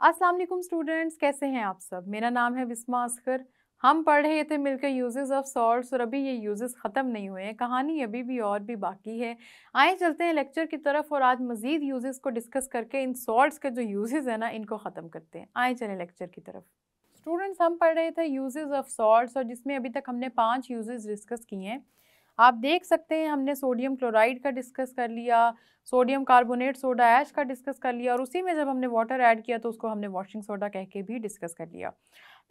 अस्सलाम वालेकुम स्टूडेंट्स, कैसे हैं आप सब। मेरा नाम है बिस्मा असगर। हम पढ़ रहे थे मिलकर यूजेस ऑफ सॉल्ट्स और अभी ये यूजेस ख़त्म नहीं हुए हैं, कहानी अभी भी और भी बाकी है। आए चलते हैं लेक्चर की तरफ और आज मज़ीद यूजेस को डिस्कस करके इन सॉल्ट्स के जो यूजेस हैं ना इनको ख़त्म करते हैं। आए चलें लेक्चर की तरफ। स्टूडेंट्स, हम पढ़ रहे थे यूजेस ऑफ सॉल्ट्स और जिसमें अभी तक हमने 5 यूजेस डिस्कस किए हैं। आप देख सकते हैं हमने सोडियम क्लोराइड का डिस्कस कर लिया, सोडियम कार्बोनेट सोडा ऐश का डिस्कस कर लिया और उसी में जब हमने वाटर ऐड किया तो उसको हमने वॉशिंग सोडा कह के भी डिस्कस कर लिया।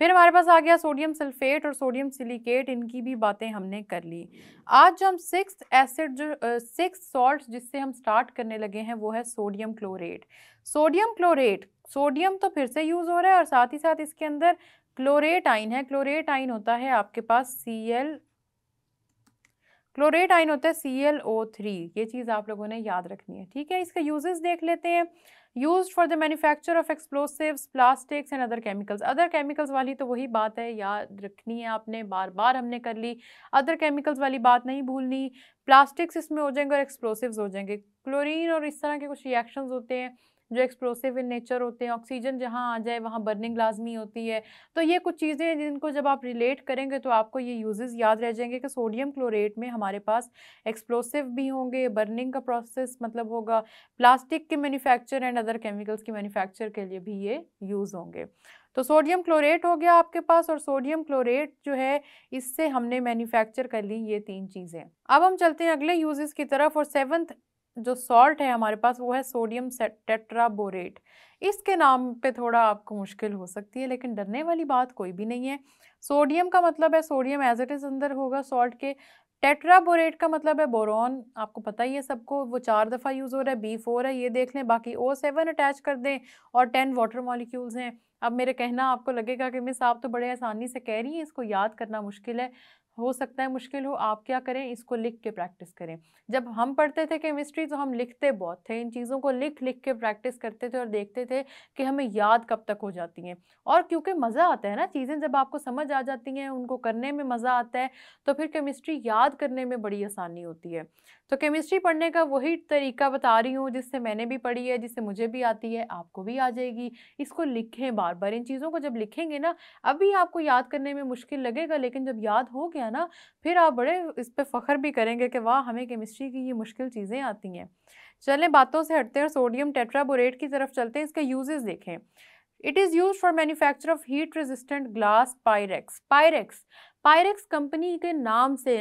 फिर हमारे पास आ गया सोडियम सल्फेट और सोडियम सिलिकेट, इनकी भी बातें हमने कर ली। आज जो हम सिक्स सॉल्ट जिससे हम स्टार्ट करने लगे हैं वो है sodium chlorate. Sodium chlorate, sodium तो फिर से यूज़ हो रहा है और साथ ही साथ इसके अंदर क्लोरेट आइन है। क्लोरेट आइन होता है आपके पास क्लोरेट आइन होता है ClO3। ये चीज़ आप लोगों ने याद रखनी है, ठीक है। इसका यूजेस देख लेते हैं। Used for the manufacture of explosives, plastics and other chemicals. Other chemicals वाली तो वही बात है, याद रखनी है आपने, बार बार हमने कर ली। अदर केमिकल्स वाली बात नहीं भूलनी। प्लास्टिक्स इसमें हो जाएंगे और एक्सप्लोसिव्स हो जाएंगे। क्लोरीन और इस तरह के कुछ रिएक्शंस होते हैं जो एक्सप्लोसिव इन नेचर होते हैं। ऑक्सीजन जहाँ आ जाए वहाँ बर्निंग लाजमी होती है। तो ये कुछ चीज़ें हैं जिनको जब आप रिलेट करेंगे तो आपको ये यूजेस याद रह जाएंगे कि सोडियम क्लोरेट में हमारे पास एक्सप्लोसिव भी होंगे, बर्निंग का प्रोसेस मतलब होगा, प्लास्टिक के मैन्युफैक्चर एंड अदर केमिकल्स के मैन्युफैक्चर के लिए भी ये यूज़ होंगे। तो सोडियम क्लोरेट हो गया आपके पास और सोडियम क्लोरेट जो है इससे हमने मैन्युफैक्चर कर ली ये 3 चीज़ें। अब हम चलते हैं अगले यूजेस की तरफ और 7th जो सॉल्ट है हमारे पास वो है सोडियम टेट्राबोरेट। इसके नाम पे थोड़ा आपको मुश्किल हो सकती है लेकिन डरने वाली बात कोई भी नहीं है। सोडियम का मतलब है सोडियम एज इट इज अंदर होगा सॉल्ट के। टेट्राबोरेट का मतलब है बोरॉन, आपको पता ही है सबको, वो 4 दफ़ा यूज़ हो रहा है, B4 है, ये देख लें। बाकी O7 अटैच कर दें और 10 वाटर मॉलिक्यूल्स हैं। अब मेरे कहना आपको लगेगा कि मिस आप तो बड़े आसानी से कह रही हैं, इसको याद करना मुश्किल है। हो सकता है मुश्किल हो, आप क्या करें, इसको लिख के प्रैक्टिस करें। जब हम पढ़ते थे केमिस्ट्री तो हम लिखते बहुत थे, इन चीज़ों को लिख लिख के प्रैक्टिस करते थे और देखते थे कि हमें याद कब तक हो जाती हैं। और क्योंकि मज़ा आता है ना, चीज़ें जब आपको समझ आ जाती हैं, उनको करने में मज़ा आता है, तो फिर केमिस्ट्री याद करने में बड़ी आसानी होती है। तो केमिस्ट्री पढ़ने का वही तरीका बता रही हूँ जिससे मैंने भी पढ़ी है, जिससे मुझे भी आती है, आपको भी आ जाएगी। इसको लिखें बार बार, इन चीज़ों को जब लिखेंगे ना, अभी आपको याद करने में मुश्किल लगेगा लेकिन जब याद हो गया ना फिर आप बड़े इस पे फ़ख्र भी करेंगे कि वाह हमें केमिस्ट्री की ये मुश्किल चीज़ें आती हैं। चलें बातों से हटते हैं और सोडियम टेट्राबोरेट की तरफ चलते हैं। इसके यूजेस देखें। It is used for manufacture of heat resistant glass Pyrex. Pyrex Pyrex company के नाम से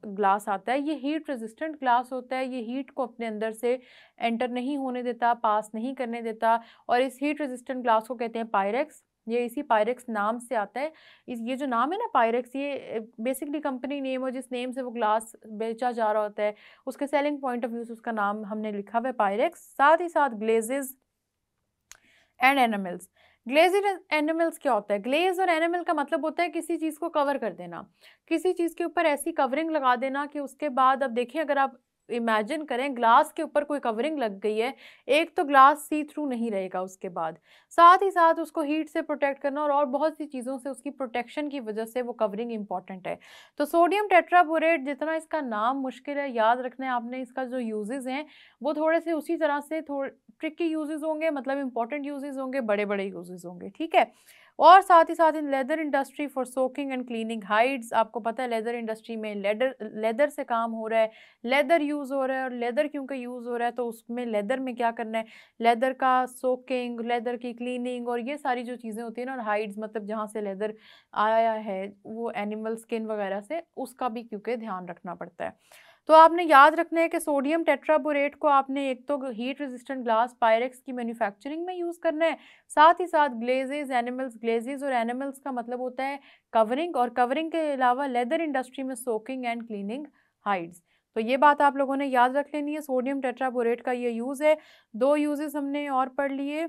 ग्लास आता है। ये हीट रेजिस्टेंट ग्लास होता है, ये हीट को अपने अंदर से एंटर नहीं होने देता, पास नहीं करने देता और इस हीट रेजिस्टेंट ग्लास को कहते हैं पायरेक्स। ये इसी पायरेक्स नाम से आता है। इस ये जो नाम है ना पायरेक्स, ये बेसिकली कंपनी नेम और जिस नेम से वो ग्लास बेचा जा रहा होता है उसके सेलिंग पॉइंट ऑफ व्यू से उसका नाम हमने लिखा हुआ है पायरेक्स। साथ ही साथ ग्लेजेस एंड एनिमल्स। ग्लेज़िड एनिमल्स क्या होता है? ग्लेज और एनिमल का मतलब होता है किसी चीज़ को कवर कर देना, किसी चीज़ के ऊपर ऐसी कवरिंग लगा देना कि उसके बाद अब देखिए, अगर आप इमेजिन करें ग्लास के ऊपर कोई कवरिंग लग गई है, एक तो ग्लास सी थ्रू नहीं रहेगा, उसके बाद साथ ही साथ उसको हीट से प्रोटेक्ट करना और बहुत सी चीज़ों से उसकी प्रोटेक्शन की वजह से वो कवरिंग इंपॉर्टेंट है। तो सोडियम टेट्राबोरेट, जितना इसका नाम मुश्किल है याद रखना है आपने, इसका जो यूजेस हैं वो थोड़े से उसी तरह से थोड़े ट्रिकी यूजेस होंगे, मतलब इंपॉर्टेंट यूजेस होंगे, बड़े बड़े यूजेस होंगे, ठीक है। और साथ ही साथ in leather industry for soaking and cleaning hides. आपको पता है लेदर इंडस्ट्री में लेदर से काम हो रहा है, लेदर यूज़ हो रहा है और लेदर क्योंकि यूज़ हो रहा है तो उसमें लेदर में क्या करना है, लेदर का सोकिंग, लेदर की क्लीनिंग और ये सारी जो चीज़ें होती हैं ना, और हाइड्स मतलब जहाँ से लेदर आया है वो एनिमल स्किन वगैरह से, उसका भी क्योंकि ध्यान रखना पड़ता है। तो आपने याद रखना है कि सोडियम टेट्राबोरेट को आपने एक तो हीट रेजिस्टेंट ग्लास पायरेक्स की मैन्युफैक्चरिंग में यूज़ करना है, साथ ही साथ ग्लेजेस एनिमल्स, ग्लेजेस और एनिमल्स का मतलब होता है कवरिंग, और कवरिंग के अलावा लेदर इंडस्ट्री में सोकिंग एंड क्लीनिंग हाइड्स। तो ये बात आप लोगों ने याद रख लेनी है, सोडियम टेट्राबोरेट का ये यूज़ है। 2 यूजेस हमने और पढ़ लिए,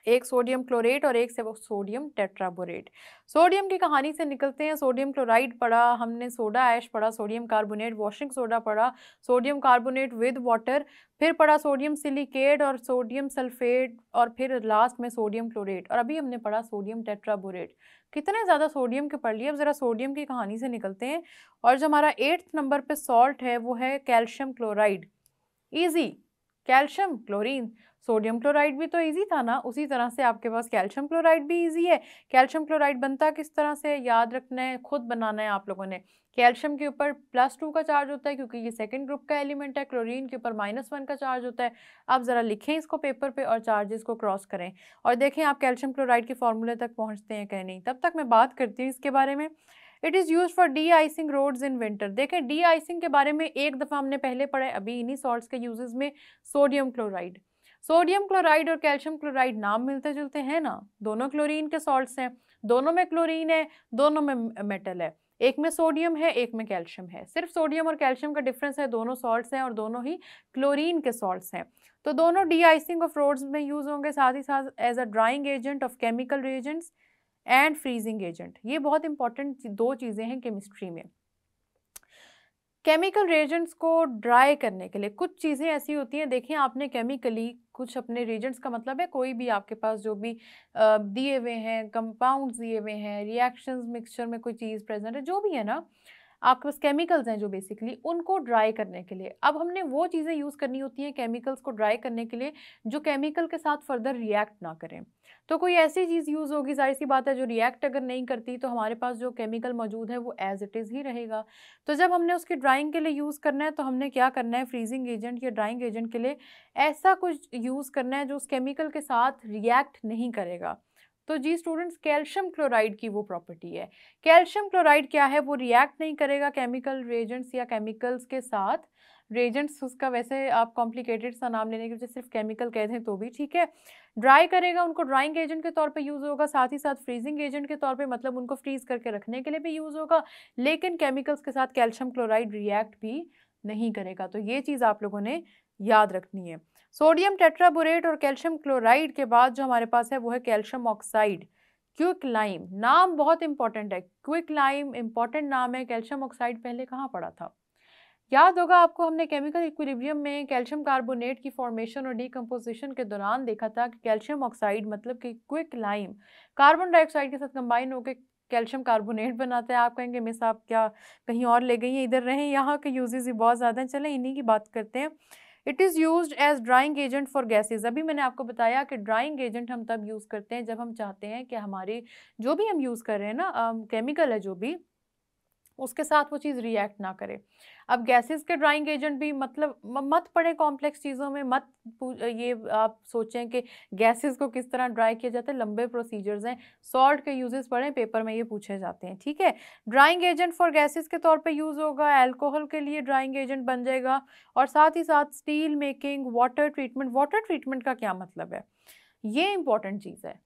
एक सोडियम क्लोरेट और एक से वो सोडियम टेट्राबोरेट। सोडियम की कहानी से निकलते हैं। सोडियम क्लोराइड पढ़ा हमने, सोडा ऐश पढ़ा, सोडियम कार्बोनेट वॉशिंग सोडा पढ़ा, सोडियम कार्बोनेट विद वाटर, फिर पढ़ा सोडियम सिलिकेट और सोडियम सल्फेट और फिर लास्ट में सोडियम क्लोरेट, और अभी हमने पढ़ा सोडियम टेट्राबोरेट। कितने ज़्यादा सोडियम के पढ़ लिए। अब ज़रा सोडियम की कहानी से निकलते हैं और जो हमारा 8th नंबर पे सॉल्ट है वो है calcium chloride. Easy, calcium chlorine. Sodium chloride भी तो इजी था ना, उसी तरह से आपके पास कैल्शियम क्लोराइड भी इजी है। कैल्शियम क्लोराइड बनता किस तरह से, याद रखना है, खुद बनाना है आप लोगों ने। कैल्शियम के ऊपर +2 का चार्ज होता है क्योंकि ये सेकंड ग्रुप का एलिमेंट है। क्लोरीन के ऊपर -1 का चार्ज होता है। आप ज़रा लिखें इसको पेपर पे और चार्जेस को क्रॉस करें और देखें आप कैल्शियम क्लोराइड के फॉर्मूले तक पहुंचते हैं कि नहीं। तब तक मैं बात करती हूँ इसके बारे में। It is use for de icing roads in winter. देखें डी आइसिंग के बारे में एक दफ़ा हमने पहले पढ़ा है अभी इन्हीं सॉल्ट्स के यूजेस में। सोडियम क्लोराइड, सोडियम क्लोराइड और कैल्शियम क्लोराइड नाम मिलते जुलते हैं ना, दोनों क्लोरीन के सॉल्ट्स हैं, दोनों में क्लोरीन है, दोनों में मेटल है। एक में सोडियम है, एक में कैल्शियम है। सिर्फ सोडियम और कैल्शियम का डिफरेंस है, दोनों सॉल्ट्स हैं और दोनों ही क्लोरीन के सॉल्ट्स हैं। तो दोनों डी आइसिंग ऑफ रोड्स में यूज होंगे, साथ ही साथ as a drying agent of chemical reagents and freezing agent. ये बहुत इंपॉर्टेंट दो चीज़ें हैं केमिस्ट्री में। केमिकल रिएजेंट्स को ड्राई करने के लिए कुछ चीज़ें ऐसी होती हैं, देखें आपने केमिकली कुछ अपने रिएजेंट्स का मतलब है कोई भी आपके पास जो भी दिए हुए हैं, कंपाउंड्स दिए हुए हैं, रिएक्शंस मिक्सचर में कोई चीज़ प्रेजेंट है, जो भी है ना आपके पास केमिकल्स हैं जो बेसिकली उनको ड्राई करने के लिए। अब हमने वो चीज़ें यूज़ करनी होती हैं केमिकल्स को ड्राई करने के लिए जो केमिकल के साथ फर्दर रिएक्ट ना करें। तो कोई ऐसी चीज़ यूज़ होगी, ज़ाहिर सी बात है, जो रिएक्ट अगर नहीं करती तो हमारे पास जो केमिकल मौजूद है वो एज इट इज़ ही रहेगा। तो जब हमने उसकी ड्राइंग के लिए यूज़ करना है तो हमने क्या करना है, फ्रीजिंग एजेंट या ड्राइंग एजेंट के लिए ऐसा कुछ यूज़ करना है जो उस केमिकल के साथ रिएक्ट नहीं करेगा। तो जी स्टूडेंट्स, कैल्शियम क्लोराइड की वो प्रॉपर्टी है। कैल्शियम क्लोराइड क्या है, वो रिएक्ट नहीं करेगा केमिकल रिएजेंट्स या केमिकल्स के साथ। रिएजेंट्स उसका वैसे आप कॉम्प्लिकेटेड सा नाम लेने की वजह सिर्फ केमिकल कह दें तो भी ठीक है। ड्राई करेगा, उनको ड्राइंग एजेंट के तौर पे यूज़ होगा, साथ ही साथ फ्रीजिंग एजेंट के तौर पे, मतलब उनको फ्रीज करके रखने के लिए भी यूज़ होगा, लेकिन केमिकल्स के साथ कैल्शियम क्लोराइड रिएक्ट भी नहीं करेगा। तो ये चीज़ आप लोगों ने याद रखनी है। सोडियम टेट्राबोरेट और कैल्शियम क्लोराइड के बाद जो हमारे पास है वो है कैल्शियम ऑक्साइड। क्विक लाइम, नाम बहुत इंपॉर्टेंट है, क्विक लाइम इंपॉर्टेंट नाम है। कैल्शियम ऑक्साइड पहले कहाँ पढ़ा था, याद होगा आपको, हमने केमिकल इक्विलिब्रियम में कैल्शियम कार्बोनेट की फॉर्मेशन और डिकम्पोजिशन के दौरान देखा था कि कैल्शियम ऑक्साइड मतलब कि क्विक लाइम कार्बन डाइऑक्साइड के साथ कंबाइन होकर कैल्शियम कार्बोनेट बनाता है। आप कहेंगे मिस आप क्या कहीं और ले गई हैं, इधर रहें, यहाँ के यूजेस ही बहुत ज़्यादा हैं, चलें इन्हीं की बात करते हैं। It is used as drying agent for gases. अभी मैंने आपको बताया कि ड्राइंग एजेंट हम तब यूज़ करते हैं जब हम चाहते हैं कि हमारे जो भी हम यूज़ कर रहे हैं ना केमिकल है जो भी, उसके साथ वो चीज़ रिएक्ट ना करे। अब गैसेस के ड्राइंग एजेंट भी, मतलब मत पड़े कॉम्प्लेक्स चीज़ों में, मत ये आप सोचें कि गैसेस को किस तरह ड्राई किया जाता है, लंबे प्रोसीजर्स हैं। सॉल्ट के यूजेस पढ़ें, पेपर में ये पूछे जाते हैं, ठीक है। ड्राइंग एजेंट फॉर गैसेस के तौर पे यूज़ होगा, अल्कोहल के लिए ड्राइंग एजेंट बन जाएगा, और साथ ही साथ steel making, water treatment. Water treatment का क्या मतलब है, ये इंपॉर्टेंट चीज़ है।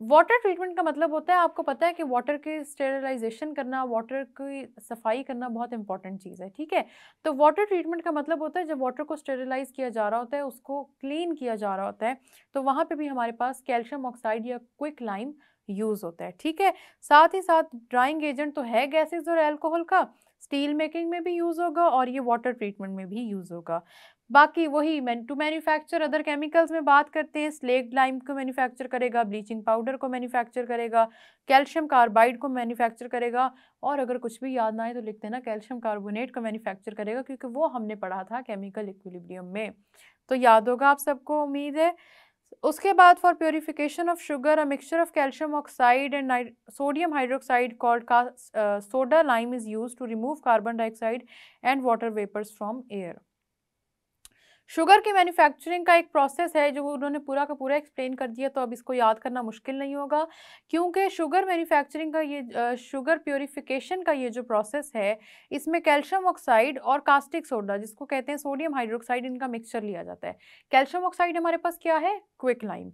वाटर ट्रीटमेंट का मतलब होता है, आपको पता है कि वाटर की स्टेरिलाइजेशन करना, वाटर की सफाई करना बहुत इंपॉर्टेंट चीज़ है, ठीक है। तो वाटर ट्रीटमेंट का मतलब होता है जब वाटर को स्टेरिलाइज किया जा रहा होता है, उसको क्लीन किया जा रहा होता है, तो वहाँ पे भी हमारे पास कैल्शियम ऑक्साइड या क्विक लाइम यूज़ होता है, ठीक है। साथ ही साथ ड्राइंग एजेंट तो है गैसेज और अल्कोहल का, स्टील मेकिंग में भी यूज़ होगा और ये वाटर ट्रीटमेंट में भी यूज़ होगा। बाकी वही टू मैन्युफैक्चर अदर केमिकल्स में बात करते हैं, स्लेक्ट लाइम को मैन्युफैक्चर करेगा, ब्लीचिंग पाउडर को मैन्युफैक्चर करेगा, कैल्शियम कार्बाइड को मैन्युफैक्चर करेगा, और अगर कुछ भी याद ना आए तो लिख देना कैल्शियम कार्बोनेट को मैन्युफैक्चर करेगा, क्योंकि वो हमने पढ़ा था केमिकल इक्विलिब्रियम में। तो याद होगा आप सबको, उम्मीद है। उसके बाद for purification of sugar, a mixture of calcium oxide and sodium hydroxide called soda lime is used to remove carbon dioxide and water vapours from air. Sugar की मैन्युफैक्चरिंग का एक प्रोसेस है जो उन्होंने पूरा का पूरा एक्सप्लेन कर दिया, तो अब इसको याद करना मुश्किल नहीं होगा, क्योंकि शुगर मैन्युफैक्चरिंग का ये शुगर प्योरिफिकेशन का ये जो प्रोसेस है, इसमें कैल्शियम ऑक्साइड और कास्टिक सोडा, जिसको कहते हैं सोडियम हाइड्रोक्साइड, इनका मिक्सचर लिया जाता है। कैल्शियम ऑक्साइड हमारे पास क्या है, क्विक लाइम।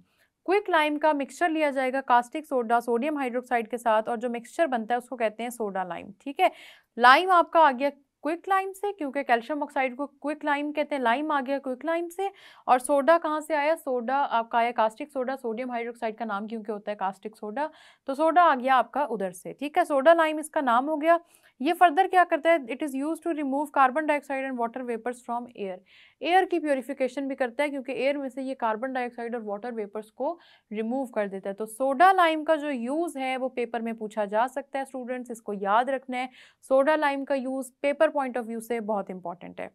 क्विक लाइम का मिक्सचर लिया जाएगा कास्टिक सोडा सोडियम हाइड्रोक्साइड के साथ, और जो मिक्सचर बनता है उसको कहते हैं सोडा लाइम, ठीक है। लाइम आपका आ गया क्विक लाइम से, क्योंकि कैल्शियम ऑक्साइड को क्विक लाइम कहते हैं, लाइम आ गया क्विक लाइम से। और सोडा कहाँ से आया, सोडा आपका आया कास्टिक सोडा, सोडियम हाइड्रोक्साइड का नाम क्योंकि होता है कास्टिक सोडा, तो सोडा आ गया आपका उधर से, ठीक है। सोडा लाइम इसका नाम हो गया। ये फर्दर क्या करता है, it is use to remove carbon dioxide and water vapours from air. Air की प्योरिफिकेशन भी करता है, क्योंकि एयर में से ये कार्बन डाइऑक्साइड और वाटर वेपर्स को रिमूव कर देता है। तो सोडा लाइम का जो यूज़ है वो पेपर में पूछा जा सकता है स्टूडेंट्स, इसको याद रखना है। सोडा लाइम का use paper point of view से बहुत इंपॉर्टेंट है,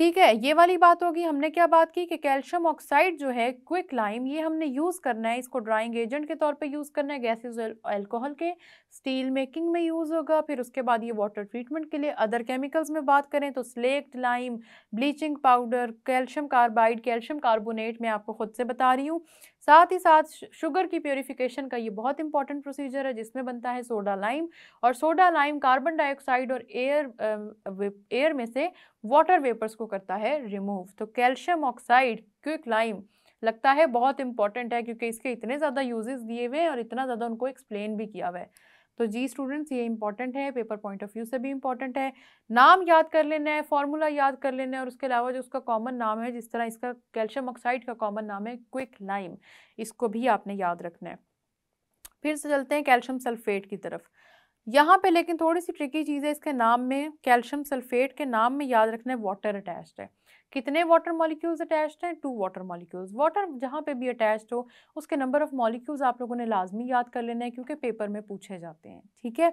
ठीक है, ये वाली बात होगी। हमने क्या बात की कि कैल्शियम ऑक्साइड जो है क्विक लाइम, ये हमने यूज़ करना है, इसको ड्राइंग एजेंट के तौर पे यूज़ करना है, गैसेस अल्कोहल के स्टील मेकिंग में यूज़ होगा। फिर उसके बाद ये वाटर ट्रीटमेंट के लिए। अदर केमिकल्स में बात करें तो slaked lime, bleaching powder, calcium carbide, calcium carbonate, मैं आपको खुद से बता रही हूँ। साथ ही साथ शुगर की प्योरीफिकेशन का ये बहुत इंपॉर्टेंट प्रोसीजर है, जिसमें बनता है सोडा लाइम, और सोडा लाइम कार्बन डाइऑक्साइड और एयर में से वाटर वेपर्स को करता है रिमूव। तो कैल्शियम ऑक्साइड क्विक लाइम लगता है बहुत इंपॉर्टेंट है, क्योंकि इसके इतने ज़्यादा यूजेस दिए हुए हैं और इतना ज़्यादा उनको एक्सप्लेन भी किया हुआ है। तो जी स्टूडेंट्स, ये इंपॉर्टेंट है, पेपर पॉइंट ऑफ व्यू से भी इंपॉर्टेंट है। नाम याद कर लेना है, फॉर्मूला याद कर लेना है, और उसके अलावा जो उसका कॉमन नाम है, जिस तरह इसका कैल्शियम ऑक्साइड का कॉमन नाम है क्विक लाइम, इसको भी आपने याद रखना है। फिर से चलते हैं कैल्शियम सल्फेट की तरफ। यहाँ पे लेकिन थोड़ी सी ट्रिकी चीज़ है, इसके नाम में, कैल्शियम सल्फेट के नाम में याद रखना है वाटर अटैच्ड है। कितने वाटर मॉलिक्यूल्स अटैच्ड हैं? 2 वाटर मॉलिक्यूल्स। वाटर जहाँ पे भी अटैच्ड हो उसके नंबर ऑफ मॉलिक्यूल्स आप लोगों ने लाजमी याद कर लेना है, क्योंकि पेपर में पूछे जाते हैं। ठीक है,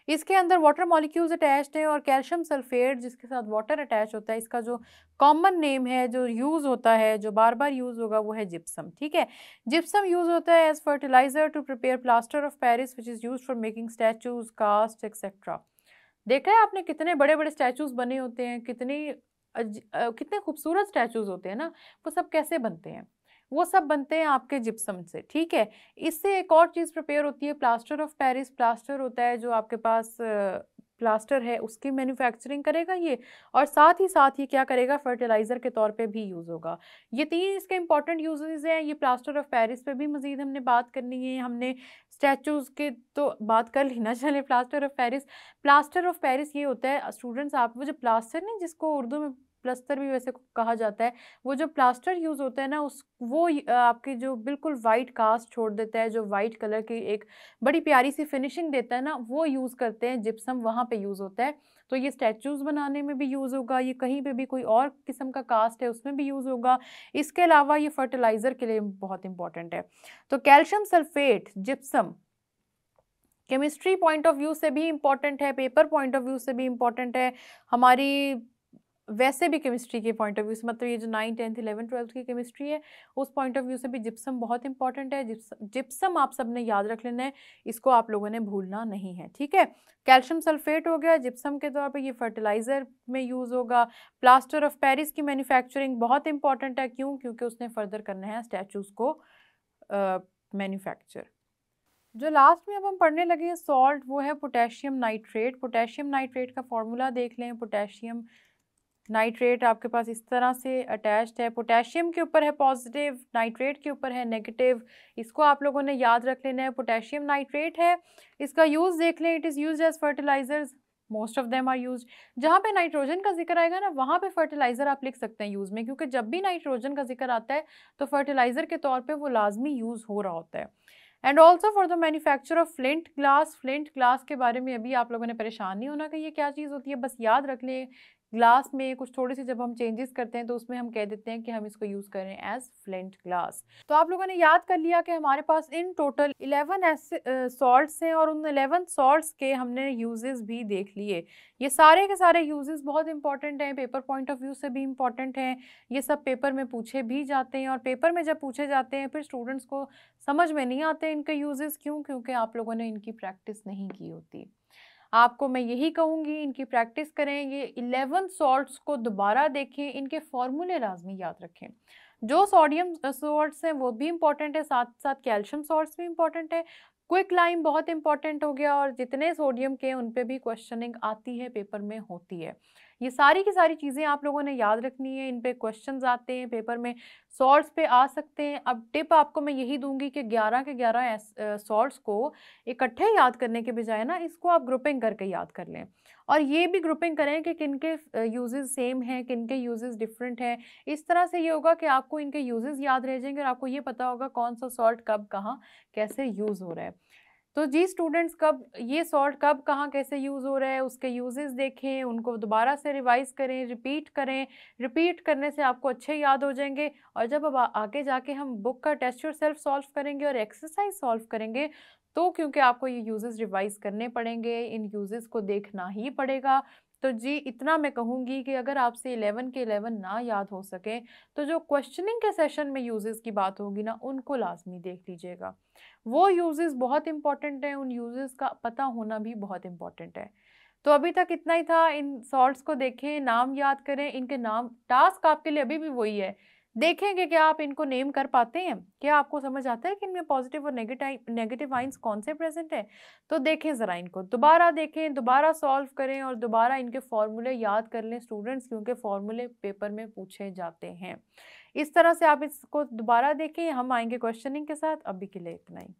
इसके अंदर वाटर मॉलिक्यूल्स अटैच्ड हैं, और कैल्शियम सल्फेट जिसके साथ वाटर अटैच होता है, इसका जो कॉमन नेम है, जो यूज़ होता है, जो बार बार यूज़ होगा, वो है जिप्सम। ठीक है, जिप्सम यूज़ होता है as fertilizer to prepare plaster of Paris which is use for making statues, cast etcetera. देखा है आपने कितने बड़े बड़े स्टैचूज बने होते हैं, कितने खूबसूरत स्टैचूज होते हैं ना, वो सब कैसे बनते हैं? वो सब बनते हैं आपके जिप्सम से। ठीक है, इससे एक और चीज़ प्रिपेयर होती है, प्लास्टर ऑफ पेरिस। प्लास्टर होता है जो आपके पास प्लास्टर है, उसकी मैन्युफैक्चरिंग करेगा ये, और साथ ही साथ ये क्या करेगा, फर्टिलाइज़र के तौर पे भी यूज़ होगा। ये 3 इसके इंपॉर्टेंट यूजेस हैं। ये प्लास्टर ऑफ पेरिस पे भी मज़ीद हमने बात करनी है। हमने स्टैचूज़ के तो बात कर ली ना, चले plaster of Paris. Plaster of Paris ये होता है स्टूडेंट्स, आप वो जो प्लास्टर नहीं, जिसको उर्दू में प्लस्तर भी वैसे कहा जाता है, वो जो प्लास्टर यूज़ होता है ना, आपकी जो बिल्कुल वाइट कास्ट छोड़ देता है, जो वाइट कलर की एक बड़ी प्यारी सी फिनिशिंग देता है ना, वो यूज़ करते हैं जिप्सम, वहाँ पे यूज़ होता है। तो ये स्टैचूज़ बनाने में भी यूज़ होगा, ये कहीं पे भी कोई और किस्म का कास्ट है उसमें भी यूज़ होगा। इसके अलावा ये फर्टिलाइज़र के लिए बहुत इंपॉर्टेंट है। तो calcium sulphate, gypsum chemistry point of view से भी इम्पॉर्टेंट है, पेपर पॉइंट ऑफ व्यू से भी इम्पॉर्टेंट है, हमारी वैसे भी केमिस्ट्री के पॉइंट ऑफ व्यू से, मतलब ये जो 9, 10th, 11th, 12th की केमिस्ट्री है, उस पॉइंट ऑफ व्यू से भी जिप्सम बहुत इंपॉर्टेंट है। जिप्सम आप सबने याद रख लेना है, इसको आप लोगों ने भूलना नहीं है। ठीक है, कैल्शियम सल्फेट हो गया जिप्सम के तौर पे, ये फर्टिलाइज़र में यूज़ होगा। प्लास्टर ऑफ पेरिस की मैन्युफैक्चरिंग बहुत इंपॉर्टेंट है, क्यों? क्योंकि उसने फर्दर करना है स्टैचूज़ को मैन्युफैक्चर। जो लास्ट में अब हम पढ़ने लगे हैं सॉल्ट, वो है पोटेशियम नाइट्रेट। पोटेशियम नाइट्रेट का फॉर्मूला देख लें। पोटेशियम नाइट्रेट आपके पास इस तरह से अटैच्ड है, पोटेशियम के ऊपर है पॉजिटिव, नाइट्रेट के ऊपर है नेगेटिव। इसको आप लोगों ने याद रख लेना है। पोटेशियम नाइट्रेट है, इसका यूज़ देख लें। It is use as fertilizers, most of them are use. जहाँ पे नाइट्रोजन का जिक्र आएगा ना, वहाँ पे फर्टिलाइजर आप लिख सकते हैं यूज़ में, क्योंकि जब भी नाइट्रोजन का जिक्र आता है तो फर्टिलाइजर के तौर पर वो लाजमी यूज़ हो रहा होता है। And also for the manufacture of flint glass. Flint glass के बारे में अभी आप लोगों ने परेशान नहीं होना कि ये क्या चीज़ होती है, बस याद रख लें। ग्लास में कुछ थोड़ी सी जब हम चेंजेस करते हैं तो उसमें हम कह देते हैं कि हम इसको यूज़ करें एज फ्लिंट ग्लास। तो आप लोगों ने याद कर लिया कि हमारे पास इन टोटल 11 सॉल्ट्स हैं, और उन 11 सॉल्ट्स के हमने यूजेस भी देख लिए। ये सारे के सारे यूजेस बहुत इंपॉर्टेंट हैं, पेपर पॉइंट ऑफ व्यू से भी इंपॉर्टेंट हैं। ये सब पेपर में पूछे भी जाते हैं, और पेपर में जब पूछे जाते हैं फिर स्टूडेंट्स को समझ में नहीं आते इनके यूजेस। क्यों? क्योंकि आप लोगों ने इनकी प्रैक्टिस नहीं की होती। आपको मैं यही कहूँगी, इनकी प्रैक्टिस करें। ये 11 सॉल्ट्स को दोबारा देखें, इनके फॉर्मूले लाजमी याद रखें। जो सोडियम सॉल्ट्स हैं वो भी इंपॉर्टेंट है, साथ साथ कैल्शियम सॉल्ट्स भी इंपॉर्टेंट है। क्विक लाइम बहुत इंपॉर्टेंट हो गया, और जितने सोडियम के उन पे भी क्वेश्चनिंग आती है, पेपर में होती है। ये सारी की सारी चीज़ें आप लोगों ने याद रखनी है, इन पे क्वेश्चंस आते हैं पेपर में, सॉल्ट्स पे आ सकते हैं। अब टिप आपको मैं यही दूंगी कि 11 के 11 सॉल्ट्स को इकट्ठे याद करने के बजाय ना, इसको आप ग्रुपिंग करके याद कर लें, और ये भी ग्रुपिंग करें कि किनके यूजेस सेम हैं, किनके यूजेस डिफरेंट हैं। इस तरह से ये होगा कि आपको इनके यूजेस याद रह जाएंगे, और आपको ये पता होगा कौन सा सॉल्ट कब कहाँ कैसे यूज़ हो रहा है। तो जी स्टूडेंट्स, कब ये सॉल्ट कब कहाँ कैसे यूज़ हो रहा है, उसके यूजेस देखें, उनको दोबारा से रिवाइज करें, रिपीट करें। रिपीट करने से आपको अच्छे याद हो जाएंगे, और जब अब आगे जाके हम बुक का टेस्ट योरसेल्फ सॉल्व करेंगे और एक्सरसाइज सॉल्व करेंगे, तो क्योंकि आपको ये यूजेस रिवाइज करने पड़ेंगे, इन यूजेस को देखना ही पड़ेगा, तो जी इतना मैं कहूँगी कि अगर आपसे 11 के 11 ना याद हो सके तो जो क्वेश्चनिंग के सेशन में यूजेस की बात होगी ना, उनको लाजमी देख लीजिएगा। वो यूजेस बहुत इंपॉर्टेंट हैं, उन यूजेस का पता होना भी बहुत इंपॉर्टेंट है। तो अभी तक इतना ही था। इन सॉल्ट्स को देखें, नाम याद करें, इनके नाम, टास्क आपके लिए अभी भी वही है। देखेंगे क्या आप इनको नेम कर पाते हैं, क्या आपको समझ आता है कि इनमें पॉजिटिव और नेगेटिव आइंस कौन से प्रेजेंट है। तो देखें ज़रा, इनको दोबारा देखें, दोबारा सॉल्व करें और दोबारा इनके फॉर्मूले याद कर लें स्टूडेंट्स, क्योंकि फॉर्मूले पेपर में पूछे जाते हैं। इस तरह से आप इसको दोबारा देखें। हम आएंगे क्वेश्चनिंग के साथ। अभी के लिए इतना ही।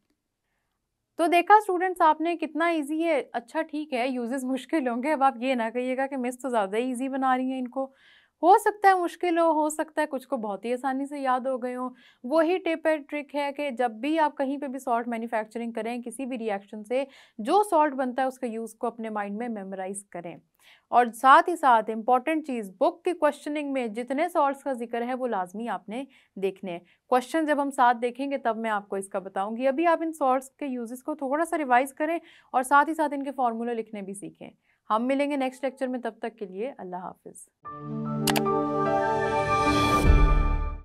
तो देखा स्टूडेंट्स आपने कितना इजी है। अच्छा ठीक है, यूजेस मुश्किल होंगे, अब आप ये ना कहिएगा कि मिस तो ज़्यादा ही इजी बना रही हैं इनको। हो सकता है मुश्किल हो सकता है कुछ को बहुत ही आसानी से याद हो गए हो। वही टिप है, ट्रिक है कि जब भी आप कहीं पे भी सॉल्ट मैन्युफैक्चरिंग करें किसी भी रिएक्शन से, जो सॉल्ट बनता है उसका यूज़ को अपने माइंड में मेमोराइज करें। और साथ ही साथ इम्पॉर्टेंट चीज़, बुक की क्वेश्चनिंग में जितने सॉल्ट्स का जिक्र है वो लाजमी आपने देखने हैं। क्वेश्चन जब हम साथ देखेंगे तब मैं आपको इसका बताऊंगी। अभी आप इन सॉल्ट्स के यूजेस को थोड़ा सा रिवाइज करें और साथ ही साथ इनके फॉर्मूले लिखने भी सीखें। हम मिलेंगे नेक्स्ट लेक्चर में, तब तक के लिए अल्लाह हाफिज़।